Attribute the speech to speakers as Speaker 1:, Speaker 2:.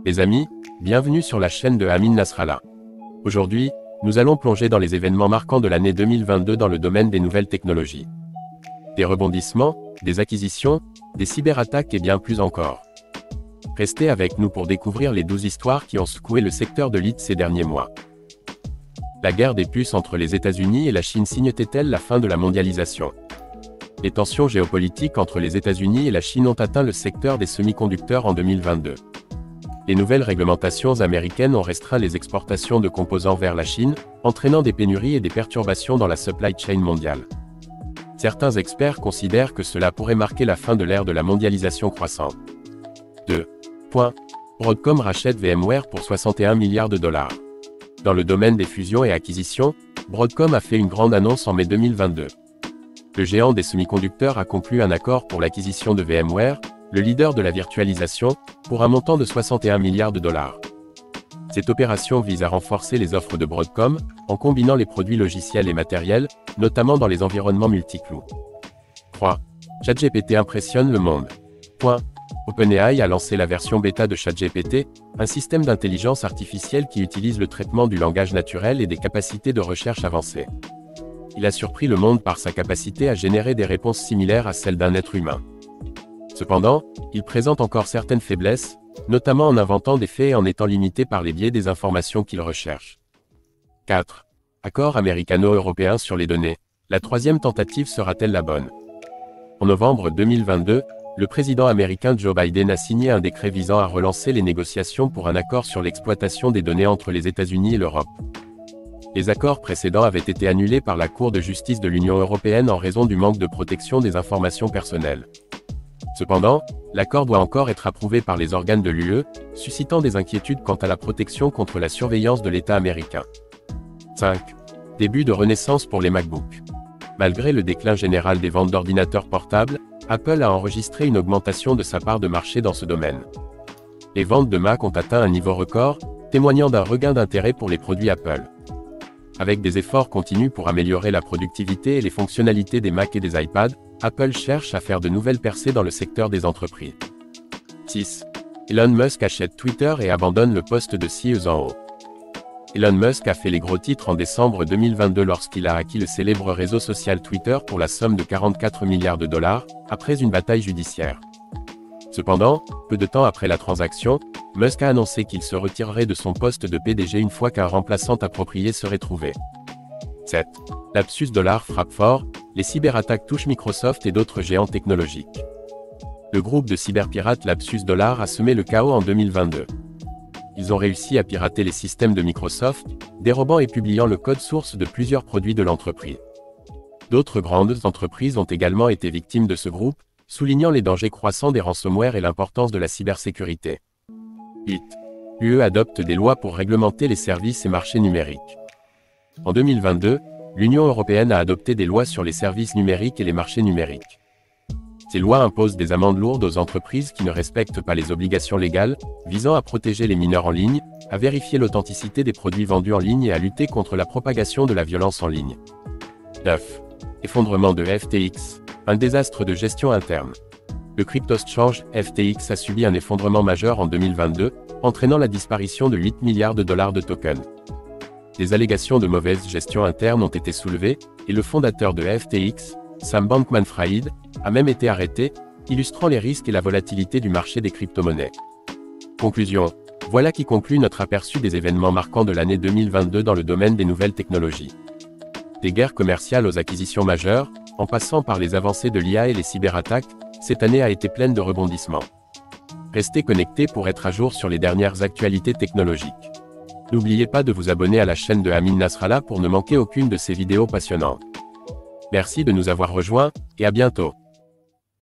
Speaker 1: Les amis, bienvenue sur la chaîne de Amin Nasrallah. Aujourd'hui, nous allons plonger dans les événements marquants de l'année 2022 dans le domaine des nouvelles technologies. Des rebondissements, des acquisitions, des cyberattaques et bien plus encore. Restez avec nous pour découvrir les 12 histoires qui ont secoué le secteur de l'IT ces derniers mois. La guerre des puces entre les États-Unis et la Chine signe-t-elle la fin de la mondialisation? Les tensions géopolitiques entre les États-Unis et la Chine ont atteint le secteur des semi-conducteurs en 2022. Les nouvelles réglementations américaines ont restreint les exportations de composants vers la Chine, entraînant des pénuries et des perturbations dans la supply chain mondiale. Certains experts considèrent que cela pourrait marquer la fin de l'ère de la mondialisation croissante. 2. Broadcom rachète VMware pour 61 milliards de dollars. Dans le domaine des fusions et acquisitions, Broadcom a fait une grande annonce en mai 2022. Le géant des semi-conducteurs a conclu un accord pour l'acquisition de VMware, le leader de la virtualisation, pour un montant de 61 milliards de dollars. Cette opération vise à renforcer les offres de Broadcom, en combinant les produits logiciels et matériels, notamment dans les environnements multiclouds. 3. ChatGPT impressionne le monde. OpenAI a lancé la version bêta de ChatGPT, un système d'intelligence artificielle qui utilise le traitement du langage naturel et des capacités de recherche avancées. Il a surpris le monde par sa capacité à générer des réponses similaires à celles d'un être humain. Cependant, il présente encore certaines faiblesses, notamment en inventant des faits et en étant limité par les biais des informations qu'il recherche. 4. Accord américano-européen sur les données. La troisième tentative sera-t-elle la bonne? En novembre 2022, le président américain Joe Biden a signé un décret visant à relancer les négociations pour un accord sur l'exploitation des données entre les États-Unis et l'Europe. Les accords précédents avaient été annulés par la Cour de justice de l'Union européenne en raison du manque de protection des informations personnelles. Cependant, l'accord doit encore être approuvé par les organes de l'UE, suscitant des inquiétudes quant à la protection contre la surveillance de l'État américain. 5. Début de renaissance pour les MacBooks. Malgré le déclin général des ventes d'ordinateurs portables, Apple a enregistré une augmentation de sa part de marché dans ce domaine. Les ventes de Mac ont atteint un niveau record, témoignant d'un regain d'intérêt pour les produits Apple. Avec des efforts continus pour améliorer la productivité et les fonctionnalités des Mac et des iPads, Apple cherche à faire de nouvelles percées dans le secteur des entreprises. 6. Elon Musk achète Twitter et abandonne le poste de CEO en haut. Elon Musk a fait les gros titres en décembre 2022 lorsqu'il a acquis le célèbre réseau social Twitter pour la somme de 44 milliards de dollars, après une bataille judiciaire. Cependant, peu de temps après la transaction, Musk a annoncé qu'il se retirerait de son poste de PDG une fois qu'un remplaçant approprié serait trouvé. 7. Lapsus dollar frappe fort, les cyberattaques touchent Microsoft et d'autres géants technologiques. Le groupe de cyberpirates Lapsus dollar a semé le chaos en 2022. Ils ont réussi à pirater les systèmes de Microsoft, dérobant et publiant le code source de plusieurs produits de l'entreprise. D'autres grandes entreprises ont également été victimes de ce groupe, soulignant les dangers croissants des ransomware et l'importance de la cybersécurité. 8. L'UE adopte des lois pour réglementer les services et marchés numériques. En 2022, l'Union européenne a adopté des lois sur les services numériques et les marchés numériques. Ces lois imposent des amendes lourdes aux entreprises qui ne respectent pas les obligations légales, visant à protéger les mineurs en ligne, à vérifier l'authenticité des produits vendus en ligne et à lutter contre la propagation de la violence en ligne. 9. Effondrement de FTX, un désastre de gestion interne. Le crypto-exchange FTX a subi un effondrement majeur en 2022, entraînant la disparition de 8 milliards de dollars de tokens. Des allégations de mauvaise gestion interne ont été soulevées, et le fondateur de FTX, Sam Bankman-Fried, a même été arrêté, illustrant les risques et la volatilité du marché des crypto-monnaies. Conclusion. Voilà qui conclut notre aperçu des événements marquants de l'année 2022 dans le domaine des nouvelles technologies. Des guerres commerciales aux acquisitions majeures, en passant par les avancées de l'IA et les cyberattaques, cette année a été pleine de rebondissements. Restez connectés pour être à jour sur les dernières actualités technologiques. N'oubliez pas de vous abonner à la chaîne de Amin Nasrallah pour ne manquer aucune de ces vidéos passionnantes. Merci de nous avoir rejoints, et à bientôt.